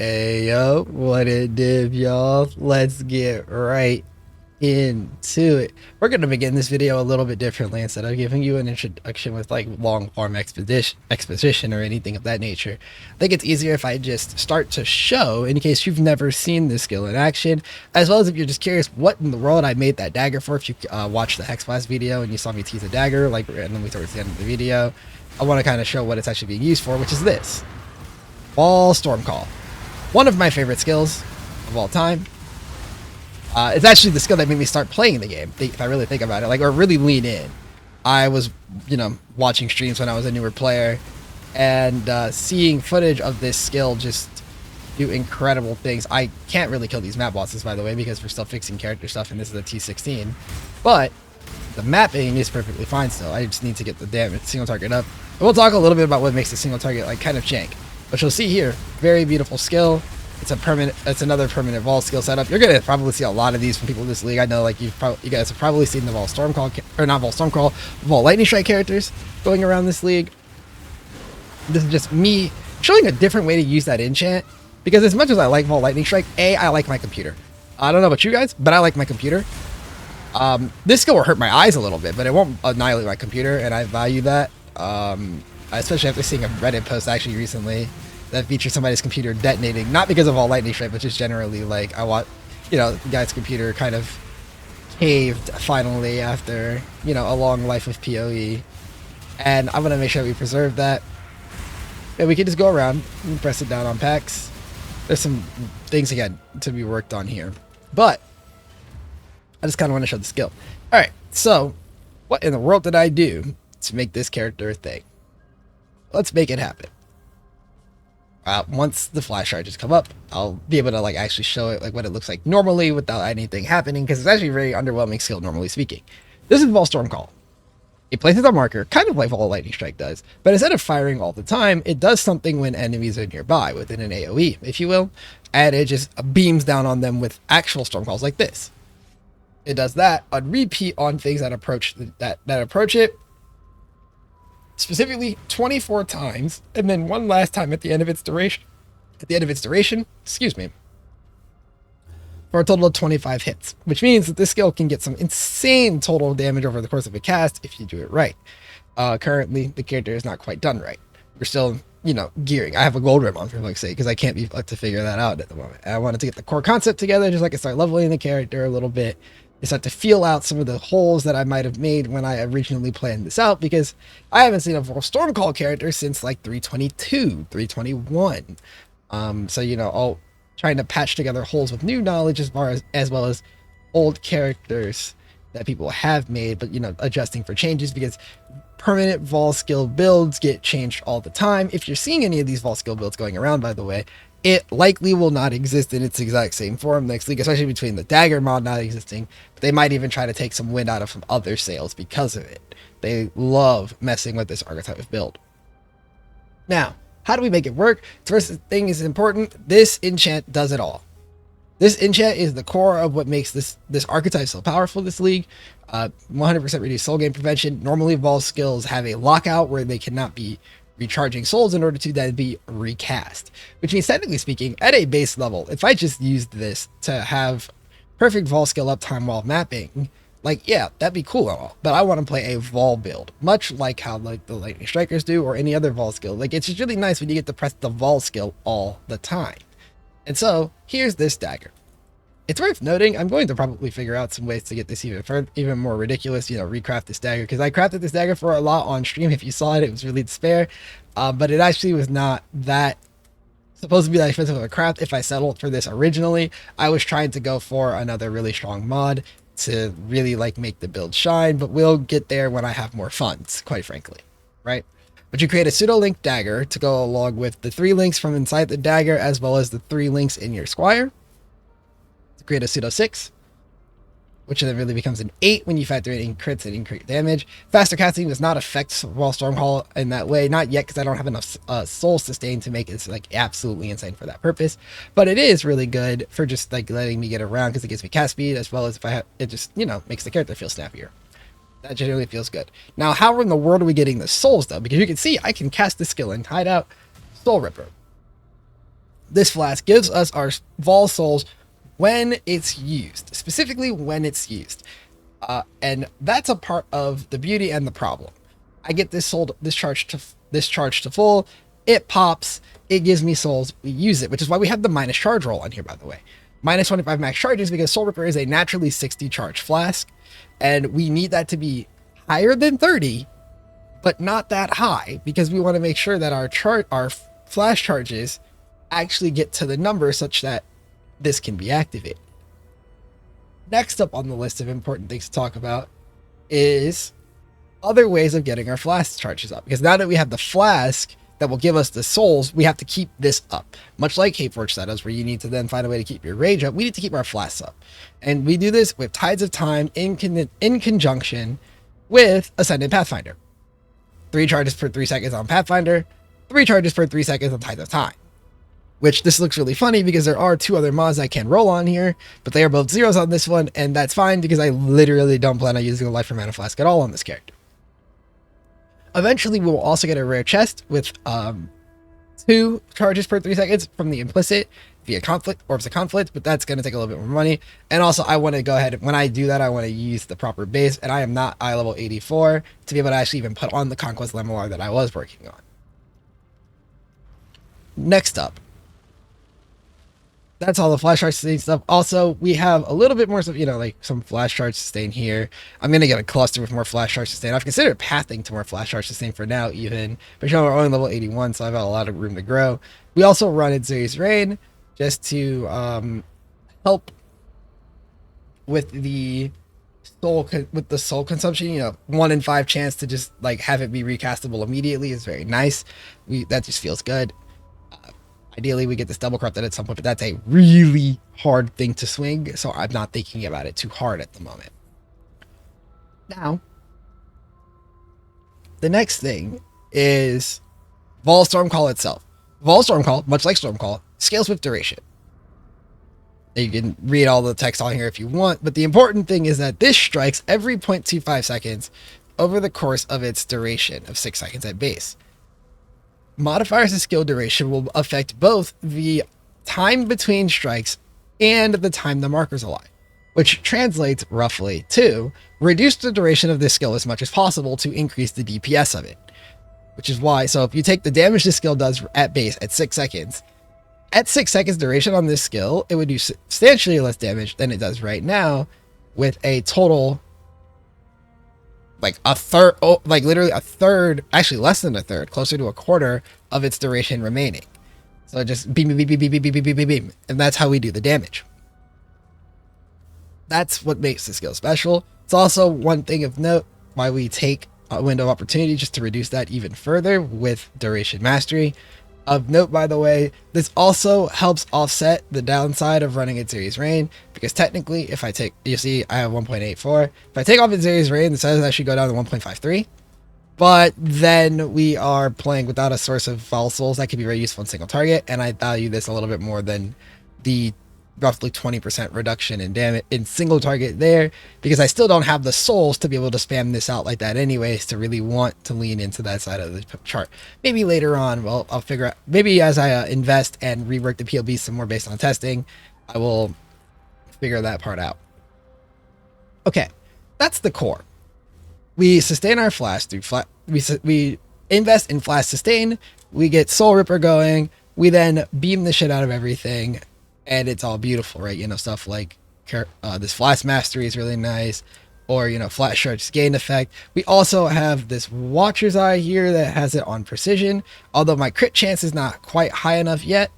Hey yo, what it did, y'all? Let's get right into it. We're going to begin this video a little bit differently. Instead of giving you an introduction with like long form exposition or anything of that nature, I think it's easier if I just start to show, in case you've never seen this skill in action, as well as if you're just curious what in the world I made that dagger for. If you watched the Hex Blast video and you saw me tease a dagger like randomly towards the end of the video, I want to kind of show what it's actually being used for, which is this Vaal Stormcall. One of my favorite skills of all time. It's actually the skill that made me start playing the game, if I really think about it, like, or really lean in. I was, watching streams when I was a newer player, and seeing footage of this skill just do incredible things. I can't really kill these map bosses, by the way, because we're still fixing character stuff, and this is a T16. But the mapping is perfectly fine still. I just need to get the damage single target up. And we'll talk a little bit about what makes the single target like kind of jank. But you'll see here, very beautiful skill. It's another permanent Vaal skill setup. You're gonna probably see a lot of these from people in this league. I know, like, you guys have probably seen the Vaal Stormcall, or not Vaal Stormcall, Vaal Lightning Strike characters going around this league. This is just me showing a different way to use that enchant, because as much as I like Vaal Lightning Strike, I like my computer. I don't know about you guys, but I like my computer. This skill will hurt my eyes a little bit, but it won't annihilate my computer, and I value that. Especially after seeing a Reddit post actually recently that featured somebody's computer detonating, not because of Vaal Lightning Strike, but just generally, like, I want, the guy's computer kind of caved finally after, a long life of PoE. And I'm going to make sure we preserve that. And we can just go around and press it down on packs. There's some things, again, to be worked on here. But I just kind of want to show the skill. All right, so what in the world did I do to make this character a thing? Let's make it happen. Once the flash charges come up, I'll be able to actually show it what it looks like normally without anything happening, because it's actually a very underwhelming skill normally speaking. This is Vaal Stormcall. It places a marker, kind of like Vaal Lightning Strike does, but instead of firing all the time, it does something when enemies are nearby, within an AoE, if you will, and it just beams down on them with actual Stormcalls like this. It does that on repeat on things that approach it, specifically 24 times, and then one last time at the end of its duration. Excuse me. For a total of 25 hits, which means that this skill can get some insane total damage over the course of a cast if you do it right. Currently, the character is not quite done right. We're still, gearing. I have a gold rim on, for fuck's sake, because I can't be fucked to figure that out at the moment. And I wanted to get the core concept together, just like I start leveling the character a little bit. I start to feel out some of the holes that I might have made when I originally planned this out, because I haven't seen a Vaal Stormcall character since like 322, 321. All trying to patch together holes with new knowledge as well as old characters that people have made, but adjusting for changes, because permanent Vaal skill builds get changed all the time. If you're seeing any of these Vaal skill builds going around, by the way, it likely will not exist in its exact same form next league, especially between the dagger mod not existing. But they might even try to take some wind out of some other sails because of it. They love messing with this archetype of build. Now, how do we make it work? First thing is important. This enchant does it all. This enchant is the core of what makes this archetype so powerful this league. 100% reduced soul gain prevention. Normally, Vaal skills have a lockout where they cannot be recharging souls in order to then be recast, which means, technically speaking, at a base level, if I just used this to have perfect Vaal skill uptime while mapping, that'd be cool and all, but I want to play a Vaal build, much like how the Lightning Strikers do, or any other Vaal skill. It's just really nice when you get to press the Vaal skill all the time. And so here's this dagger. It's worth noting, I'm going to probably figure out some ways to get this even more ridiculous, recraft this dagger, because I crafted this dagger for a lot on stream. If you saw it, it was really despair, but it actually was not that supposed to be that expensive of a craft. If I settled for this originally, I was trying to go for another really strong mod to really make the build shine, but we'll get there when I have more funds, quite frankly, right? But you create a pseudo link dagger to go along with the 3 links from inside the dagger, as well as the 3 links in your squire. Create a pseudo 6, which then really becomes an 8 when you factor in crits and increased damage. Faster casting does not affect Vaal Stormcall in that way, not yet, because I don't have enough soul sustain to make it absolutely insane for that purpose. But it is really good for just letting me get around, because it gives me cast speed, as well as if I have it, just makes the character feel snappier. That generally feels good. Now, how in the world are we getting the souls though? Because you can see I can cast this skill in Hideout, Soul Ripper. this flask gives us our Vaal souls when it's used, specifically when it's used. And that's a part of the beauty and the problem. I get this charge to full, it pops, it gives me souls, we use it, which is why we have the minus charge roll on here, by the way. Minus 25 max charges, because Soul Ripper is a naturally 60 charge flask, and we need that to be higher than 30, but not that high, because we want to make sure that our flash charges actually get to the number such that this can be activated. Next up on the list of important things to talk about is other ways of getting our flask charges up, because now that we have the flask that will give us the souls, we have to keep this up. Much like Hateforge setups, where you need to then find a way to keep your rage up, we need to keep our flasks up. And we do this with Tides of Time in conjunction with Ascended Pathfinder. 3 charges per 3 seconds on Pathfinder, 3 charges per 3 seconds on Tides of Time. Which this looks really funny because there are 2 other mods I can roll on here, but they are both zeros on this one, and that's fine because I literally don't plan on using a Life from Mana Flask at all on this character. Eventually, we will also get a rare chest with 2 charges per 3 seconds from the implicit via conflict, Orbs of Conflict, but that's going to take a little bit more money. And also, I want to go ahead, when I do that, I want to use the proper base, and I am not eye level 84 to be able to actually even put on the Conquest Lemular that I was working on. Next up, that's all the flash charge sustain stuff. Also, we have a little bit more stuff, like some flash charge sustain here. I'm going to get a cluster with more flash charge sustain. I've considered pathing to more flash charge sustain for now, even. But we're only level 81, so I've got a lot of room to grow. We also run Enzuri's Rain just to help with the soul consumption. 1 in 5 chance to just have it be recastable immediately is very nice. That just feels good. Ideally, we get this double corrupted at some point, but that's a really hard thing to swing, so I'm not thinking about it too hard at the moment. Now, the next thing is Vaal Stormcall itself. Vaal Stormcall, much like Stormcall, scales with duration. You can read all the text on here if you want, but the important thing is that this strikes every 0.25 seconds over the course of its duration of 6 seconds at base. Modifiers of skill duration will affect both the time between strikes and the time the marker's alive, which translates roughly to reduce the duration of this skill as much as possible to increase the DPS of it. Which is why, so if you take the damage this skill does at base at 6 seconds, at 6 seconds duration on this skill, it would do substantially less damage than it does right now, with a total literally a third, actually less than a third, closer to a quarter of its duration remaining. So just beam, beam, beam, beam, beam, beam, beam, beam, beam, and that's how we do the damage. That's what makes the skill special. It's also one thing of note why we take a window of opportunity just to reduce that even further with duration mastery. Of note, by the way, this also helps offset the downside of running Enzuri's Rain, because technically, if I take, you see, I have 1.84. If I take off Enzuri's Rain, the size actually go down to 1.53. But then we are playing without a source of Vaal souls that can be very useful in single target, and I value this a little bit more than the roughly 20% reduction in damage in single target there, because I still don't have the souls to be able to spam this out like that anyways, to really want to lean into that side of the chart. Maybe later on, well, I'll figure out, maybe as I invest and rework the PLB some more based on testing, I will figure that part out. Okay, that's the core. We sustain our flash through we invest in flash sustain, we get Soul Ripper going, we then beam the shit out of everything, and it's all beautiful, right? Stuff like this Flash Mastery is really nice, or, Flash Charge Gain effect. We also have this Watcher's Eye here that has it on precision, although my crit chance is not quite high enough yet,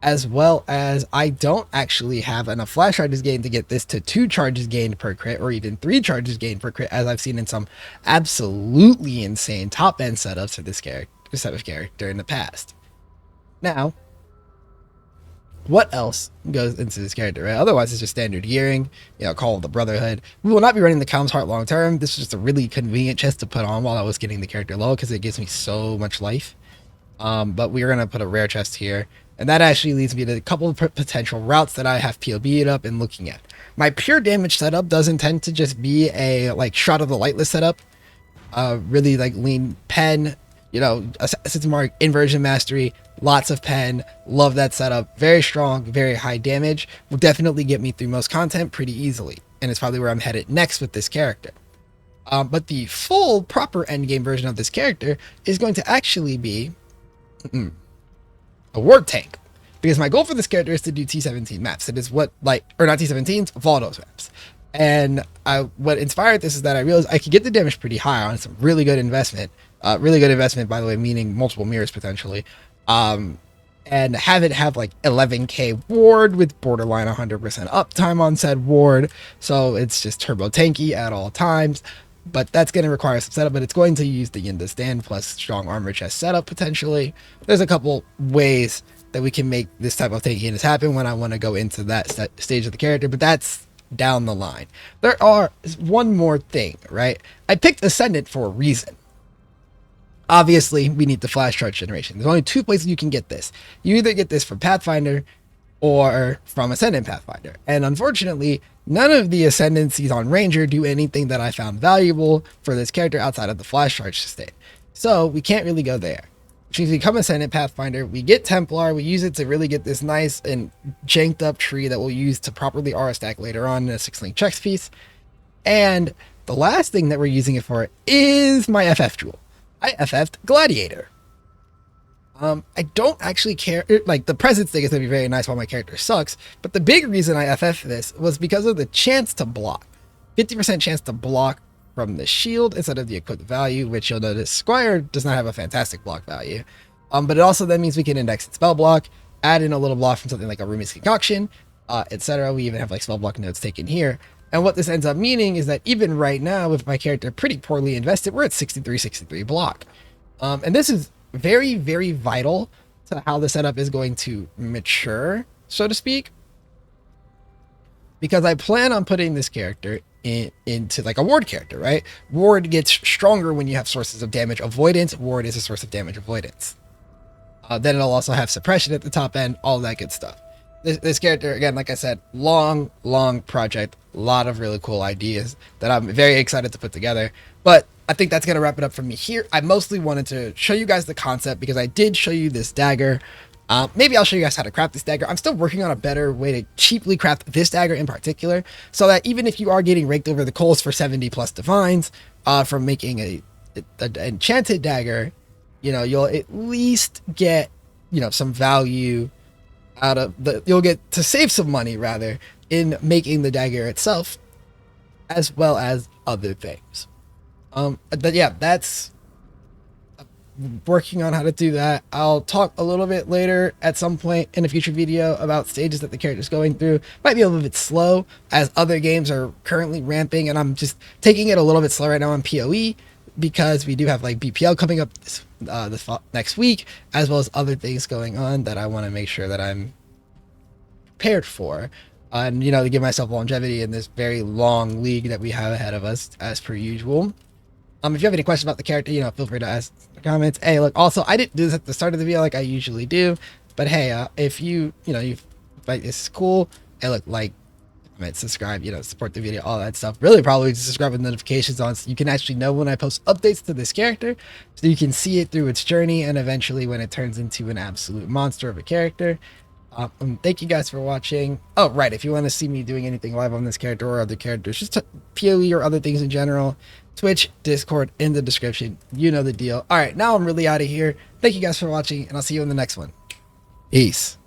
as well as I don't actually have enough Flash Charges gained to get this to 2 charges gained per crit, or even 3 charges gained per crit, as I've seen in some absolutely insane top-end setups for this type of character in the past. Now, what else goes into this character, right? Otherwise, it's just standard gearing, Call of the Brotherhood. We will not be running the Calm's Heart long term. This is just a really convenient chest to put on while I was getting the character low, because it gives me so much life. But we're going to put a rare chest here, and that actually leads me to a couple of potential routes that I have PLB'd up and looking at. My pure damage setup does intend to just be a Shroud of the Lightless setup, really lean pen, You know, Assassin's Mark, Inversion Mastery, lots of pen, love that setup. Very strong, very high damage. Will definitely get me through most content pretty easily. And it's probably where I'm headed next with this character. But the full, proper endgame version of this character is going to actually be a ward tank. Because my goal for this character is to do T17 maps. It is what, like, or not T17s, Valdos maps. And what inspired this is that I realized I could get the damage pretty high on some really good investment. Really good investment, by the way, meaning multiple mirrors potentially. And have it have like 11k ward with borderline 100% uptime on said ward. So it's just turbo tanky at all times. But that's going to require some setup, but it's going to use the Yinda stand plus strong armor chest setup potentially. There's a couple ways that we can make this type of tankiness happen when I want to go into that stage of the character, but that's down the line. There are one more thing, right? I picked Ascendant for a reason. Obviously, we need the flash charge generation. There's only two places you can get this. You either get this from Pathfinder or from Ascendant Pathfinder. And unfortunately, none of the Ascendancies on Ranger do anything that I found valuable for this character outside of the flash charge state. So we can't really go there. Which means we become Ascendant Pathfinder, we get Templar, we use it to really get this nice and janked up tree that we'll use to properly aura stack later on in a 6-link checks piece. And the last thing that we're using it for is my FF jewel. I FF'd Gladiator. I don't actually care, like the presence thing is going to be very nice while my character sucks, but the big reason I FF this was because of the chance to block. 50% chance to block from the shield instead of the equipped value, which you'll notice Squire does not have a fantastic block value. But it also then means we can index its spell block, add in a little block from something like a Rumi's Concoction, etc. We even have like spell block notes taken here. And what this ends up meaning is that even right now, with my character pretty poorly invested, we're at 63 block. And this is very, very vital to how the setup is going to mature, so to speak. Because I plan on putting this character into like a ward character, right? Ward gets stronger when you have sources of damage avoidance. Ward is a source of damage avoidance. Then it'll also have suppression at the top end, all that good stuff. This character, again, like I said, long project, a lot of really cool ideas that I'm very excited to put together. But I think that's going to wrap it up for me here. I mostly wanted to show you guys the concept because I did show you this dagger. Maybe I'll show you guys how to craft this dagger. I'm still working on a better way to cheaply craft this dagger in particular, so that even if you are getting raked over the coals for 70 plus divines from making a enchanted dagger, you know, you'll at least get, you know, some value out of you'll get to save some money rather in making the dagger itself, as well as other things. But yeah, that's working on how to do that. I'll talk a little bit later at some point in a future video about stages that the character's going through. Might be a little bit slow as other games are currently ramping, and I'm just taking it a little bit slow right now on PoE because we do have like BPL coming up this next week, as well as other things going on that I want to make sure that I'm prepared for. And, you know, to give myself longevity in this very long league that we have ahead of us, as per usual. If you have any questions about the character, you know, feel free to ask in the comments. Hey, look, also, I didn't do this at the start of the video like I usually do, but hey, if you like, this is cool, hey, look, like, comment, subscribe, you know, support the video, all that stuff. Really, probably just subscribe with notifications on so you can actually know when I post updates to this character, so you can see it through its journey and eventually when it turns into an absolute monster of a character. Thank you guys for watching. Oh, right, if you want to see me doing anything live on this character or other characters, just PoE or other things in general, Twitch, Discord, in the description. You know the deal. All right, now I'm really out of here. Thank you guys for watching, and I'll see you in the next one. Peace.